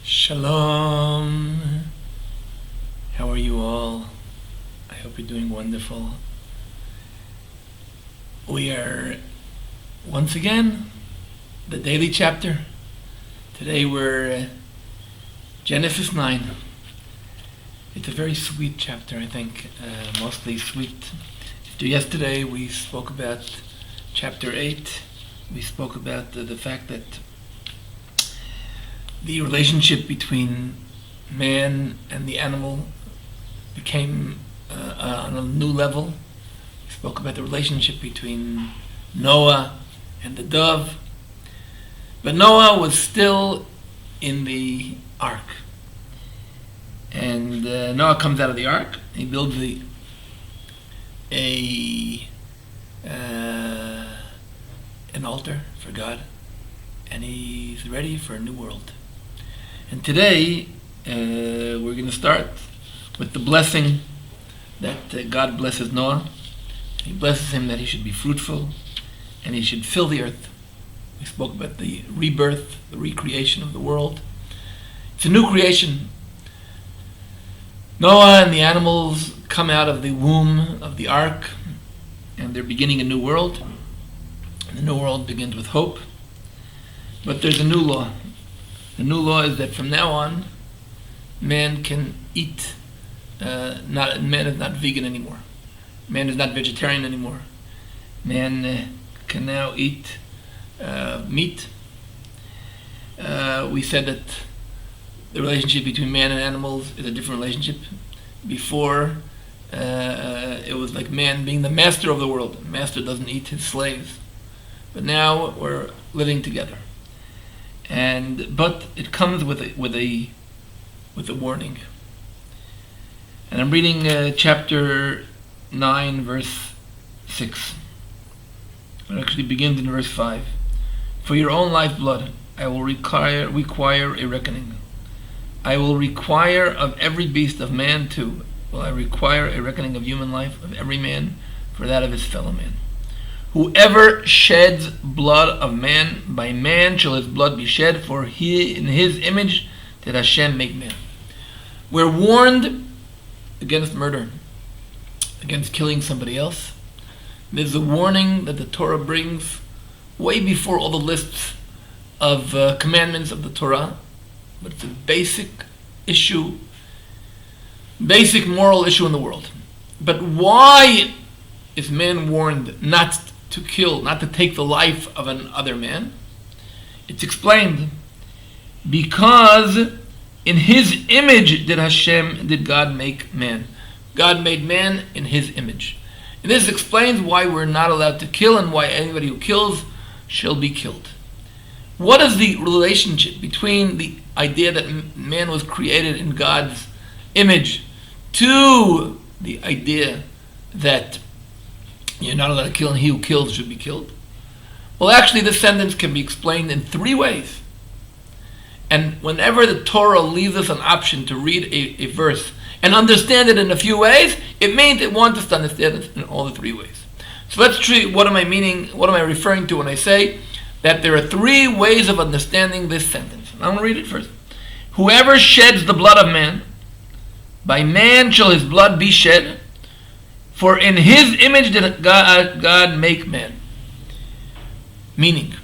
Shalom. How are you all? I hope you're doing wonderful. We are once again the daily chapter. Today we're Genesis 9. It's a very sweet chapter, I think, mostly sweet. Yesterday we spoke about chapter 8. We spoke about the fact that the relationship between man and the animal became on a new level. We spoke about the relationship between Noah and the dove. But Noah was still in the ark. And Noah comes out of the ark. He builds an altar for God. And he's ready for a new world. And today, we're going to start with the blessing that God blesses Noah. He blesses him that he should be fruitful and he should fill the earth. We spoke about the rebirth, the recreation of the world. It's a new creation. Noah and the animals come out of the womb of the ark and they're beginning a new world. And the new world begins with hope. But there's a new law. The new law is that from now on, man can eat. Man is not vegan anymore. Man is not vegetarian anymore. Man can now eat meat. We said that the relationship between man and animals is a different relationship. Before, it was like man being the master of the world. The master doesn't eat his slaves. But now we're living together. But it comes with a warning. And I'm reading chapter 9, verse 6. It actually begins in verse 5. For your own lifeblood, I will require a reckoning. I will require of every beast of man too. Will I require a reckoning of human life of every man for that of his fellow man. Whoever sheds blood of man, by man shall his blood be shed, for he in his image did Hashem make man. We're warned against murder, against killing somebody else. There's a warning that the Torah brings way before all the lists of commandments of the Torah. But it's a basic issue, basic moral issue in the world. But why is man warned not to kill, not to take the life of another man? It's explained because in his image did God make man. God made man in his image. And this explains why we're not allowed to kill and why anybody who kills shall be killed. What is the relationship between the idea that man was created in God's image to the idea that you're not allowed to kill and he who kills should be killed? Well, actually, this sentence can be explained in 3 ways. And whenever the Torah leaves us an option to read a verse and understand it in a few ways, it means it wants us to understand it in all the 3 ways. So let's treat what am I referring to when I say that there are 3 ways of understanding this sentence. And I'm going to read it first. Whoever sheds the blood of man, by man shall his blood be shed, for in his image did God make man. Meaning,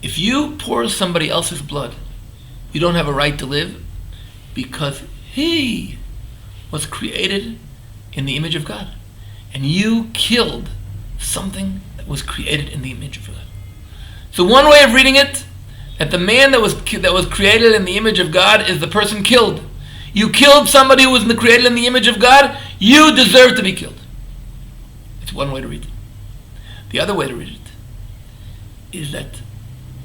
if you pour somebody else's blood, you don't have a right to live because he was created in the image of God. And you killed something that was created in the image of God. So one way of reading it, that the man that was created in the image of God is the person killed. You killed somebody who was created in the image of God, you deserve to be killed. It's one way to read it. The other way to read it is that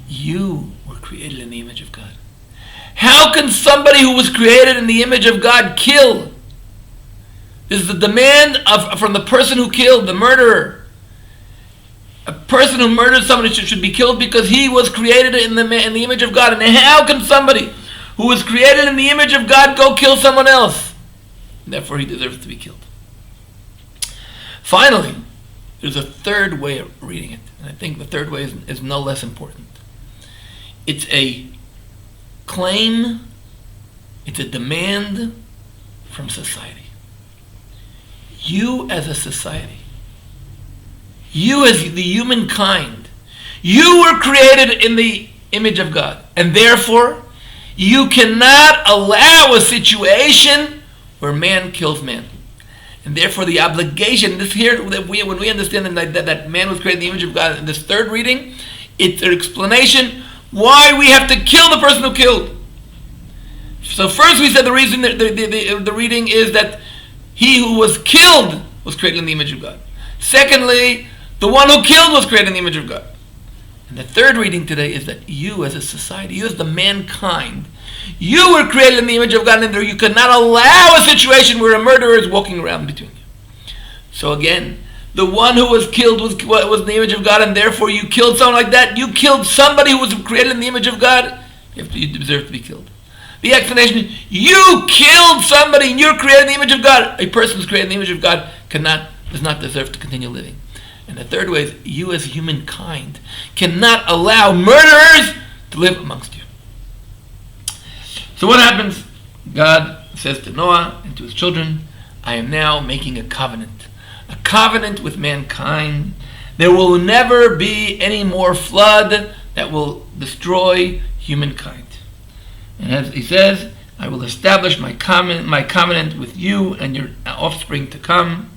you were created in the image of God. How can somebody who was created in the image of God kill? This is the demand from the person who killed, the murderer. A person who murdered somebody should be killed because he was created in the image of God. And how can somebody who was created in the image of God go kill someone else? Therefore, he deserves to be killed. Finally, there's a 3rd way of reading it. And I think the 3rd way is no less important. It's a claim It's a demand from society. You as a society, you as the humankind, you were created in the image of God, and therefore you cannot allow a situation where man kills man. And therefore the obligation, this here, that when we understand that man was created in the image of God, in this third reading, it's an explanation why we have to kill the person who killed. So first we said the reason that the reading is that he who was killed was created in the image of God. Secondly, the one who killed was created in the image of God. And the third reading today is that you as a society, you as the mankind, you were created in the image of God, and you cannot allow a situation where a murderer is walking around between you. So again, the one who was killed was in the image of God, and therefore you killed someone like that. You killed somebody who was created in the image of God. You deserve to be killed. The explanation is, you killed somebody and you're created in the image of God. A person who's created in the image of God does not deserve to continue living. And the third way is, you as humankind cannot allow murderers to live amongst you. So what happens? God says to Noah and to his children, I am now making a covenant with mankind. There will never be any more flood that will destroy humankind. And as he says, I will establish my covenant with you and your offspring to come,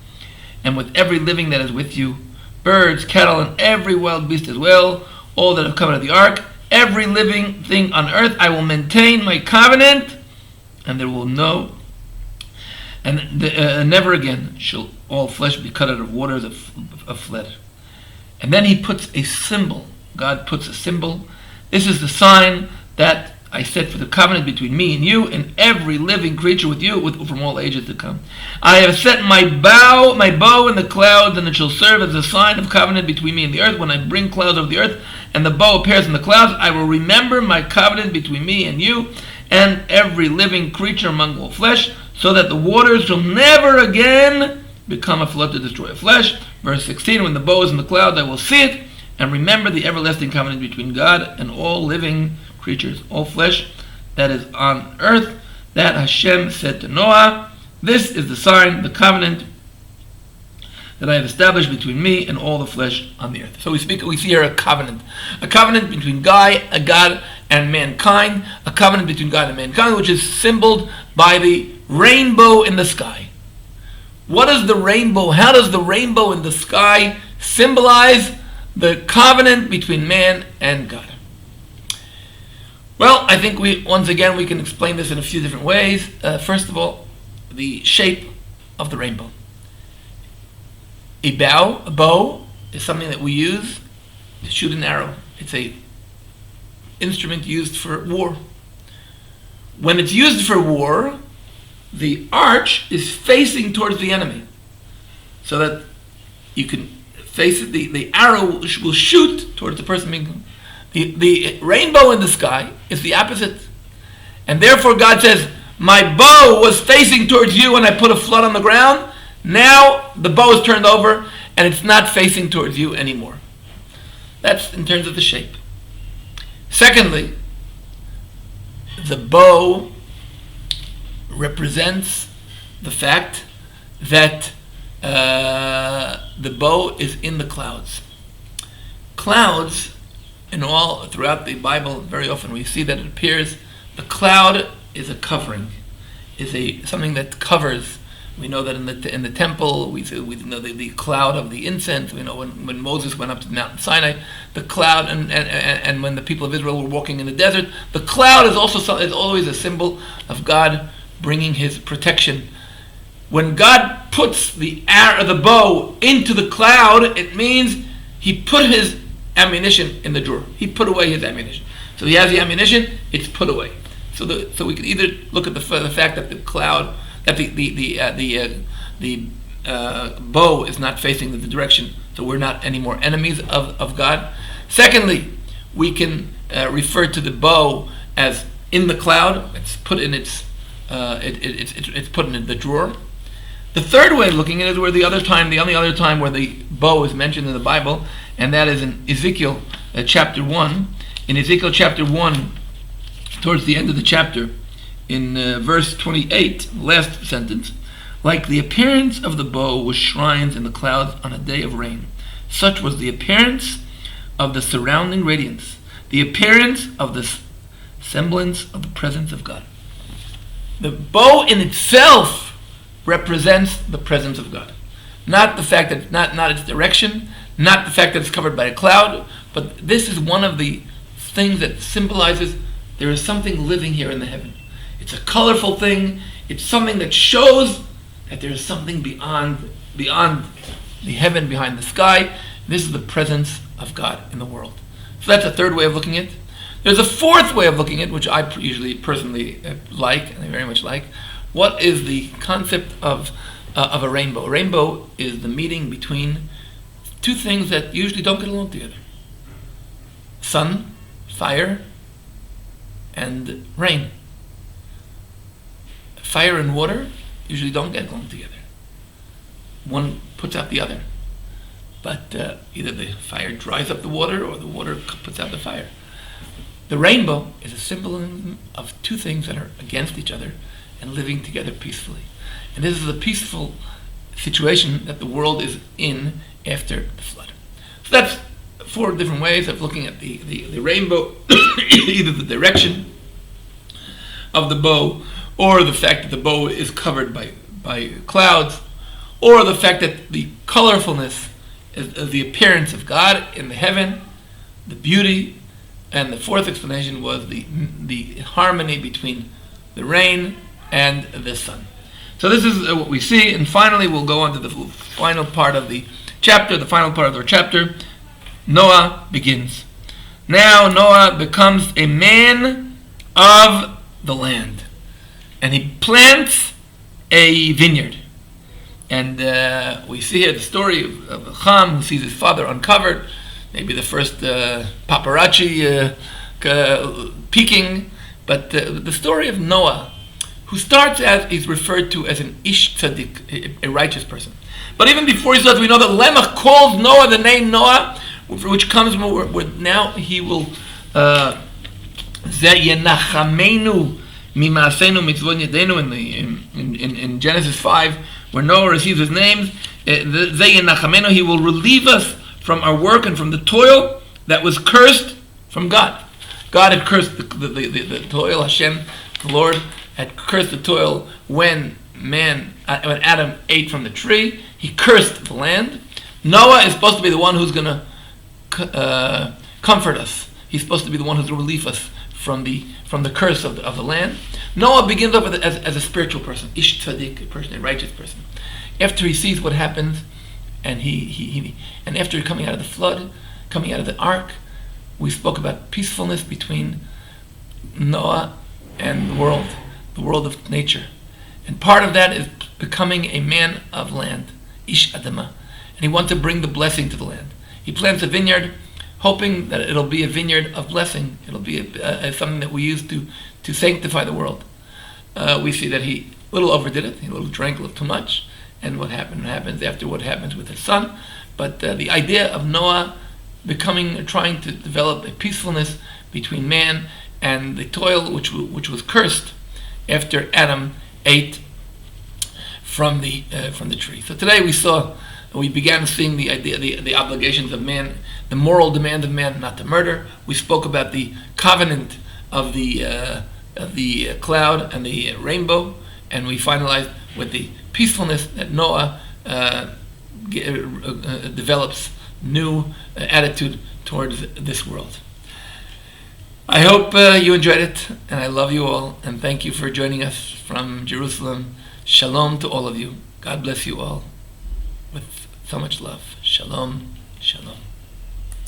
and with every living that is with you, birds, cattle, and every wild beast as well, all that have come out of the ark, every living thing on earth, I will maintain my covenant, and there will never again shall all flesh be cut out of waters of flood. And then he puts a symbol. God puts a symbol. This is the sign that I set for the covenant between me and you and every living creature with you from all ages to come. I have set my bow in the clouds, and it shall serve as a sign of covenant between me and the earth. When I bring clouds over the earth and the bow appears in the clouds, I will remember my covenant between me and you and every living creature among all flesh, so that the waters shall never again become a flood to destroy flesh. Verse 16, when the bow is in the clouds, I will see it and remember the everlasting covenant between God and all living creatures, all flesh that is on earth, that Hashem said to Noah, this is the sign, the covenant that I have established between me and all the flesh on the earth. So we see here a covenant between God and mankind, a covenant between God and mankind, which is symbolized by the rainbow in the sky. What is the rainbow? How does the rainbow in the sky symbolize the covenant between man and God? Well, I think we can explain this in a few different ways. First of all, the shape of the rainbow. A bow is something that we use to shoot an arrow. It's a instrument used for war. When it's used for war, the arch is facing towards the enemy, so that you can face it. The arrow will shoot towards the person being. The rainbow in the sky is the opposite. And therefore God says, my bow was facing towards you when I put a flood on the ground. Now the bow is turned over and it's not facing towards you anymore. That's in terms of the shape. Secondly, the bow represents the fact that the bow is in the clouds. Clouds, throughout the Bible, very often we see that it appears. The cloud is a covering, something that covers. We know that in the temple, we know the cloud of the incense. We know when Moses went up to Mount Sinai, the cloud, and when the people of Israel were walking in the desert, the cloud is always a symbol of God bringing His protection. When God puts the bow into the cloud, it means He put His ammunition in the drawer. He put away His ammunition. So He has the ammunition; it's put away. So we can either look at the fact that the cloud, that the bow is not facing the direction, so we're not any more enemies of God. Secondly, we can refer to the bow as in the cloud. It's put in it's put in the drawer. The third way of looking at it is where the only other time where the bow is mentioned in the Bible, and that is in Ezekiel chapter 1. In Ezekiel chapter 1, towards the end of the chapter, in verse 28, last sentence, like the appearance of the bow was shrines in the clouds on a day of rain, such was the appearance of the surrounding radiance, the appearance of the semblance of the presence of God. The bow in itself represents the presence of God. Not the fact that not its direction, not the fact that it's covered by a cloud, but this is one of the things that symbolizes there is something living here in the heaven. It's a colorful thing. It's something that shows that there is something beyond the heaven, behind the sky. This is the presence of God in the world. So that's a third way of looking at it. There's a fourth way of looking at it, which I usually personally like, and I very much like. What is the concept of a rainbow? A rainbow is the meeting between two things that usually don't get along together. Sun, fire, and rain. Fire and water usually don't get along together. One puts out the other. But either the fire dries up the water or the water puts out the fire. The rainbow is a symbolism of two things that are against each other and living together peacefully. And this is a peaceful situation that the world is in after the flood. So that's four different ways of looking at the rainbow, either the direction of the bow, or the fact that the bow is covered by clouds, or the fact that the colorfulness is the appearance of God in the heaven, the beauty, and the fourth explanation was the harmony between the rain and the sun. So this is what we see, and finally we'll go on to the final part of the chapter, the final part of our chapter. Noah begins. Now Noah becomes a man of the land, and he plants a vineyard. And we see here the story of Ham, who sees his father uncovered, maybe the first paparazzi peeking, but the story of Noah, who starts as, he's referred to as an ish tzaddik, a righteous person. But even before he starts, we know that Lemach calls Noah the name Noah, which comes with now he will Yenachamenu mimaasenu mitzvot yedenu in Genesis 5, where Noah receives his names. Yenachamenu, he will relieve us from our work and from the toil that was cursed from God. God had cursed the toil. Hashem, the Lord, had cursed the toil when Adam ate from the tree. He cursed the land. Noah is supposed to be the one who's going to comfort us. He's supposed to be the one who's going to relieve us from the curse of the land. Noah begins off as a spiritual person, ish tzaddik, a person, a righteous person. After he sees what happens, and and after coming out of the flood, coming out of the ark, we spoke about peacefulness between Noah and the world of nature. And part of that is becoming a man of land, ish adama. And he wants to bring the blessing to the land. He plants a vineyard, hoping that it'll be a vineyard of blessing. It'll be something that we use to sanctify the world. We see that he a little overdid it. He drank a little too much. And what happens after what happens with his son. But the idea of Noah trying to develop a peacefulness between man and the toil which was cursed after Adam ate from the tree. So today we began seeing the idea, the obligations of man, the moral demand of man not to murder. We spoke about the covenant of the cloud and the rainbow, and we finalized with the peacefulness that Noah develops new attitude towards this world. I hope you enjoyed it, and I love you all, and thank you for joining us from Jerusalem. Shalom to all of you. God bless you all with so much love. Shalom, shalom.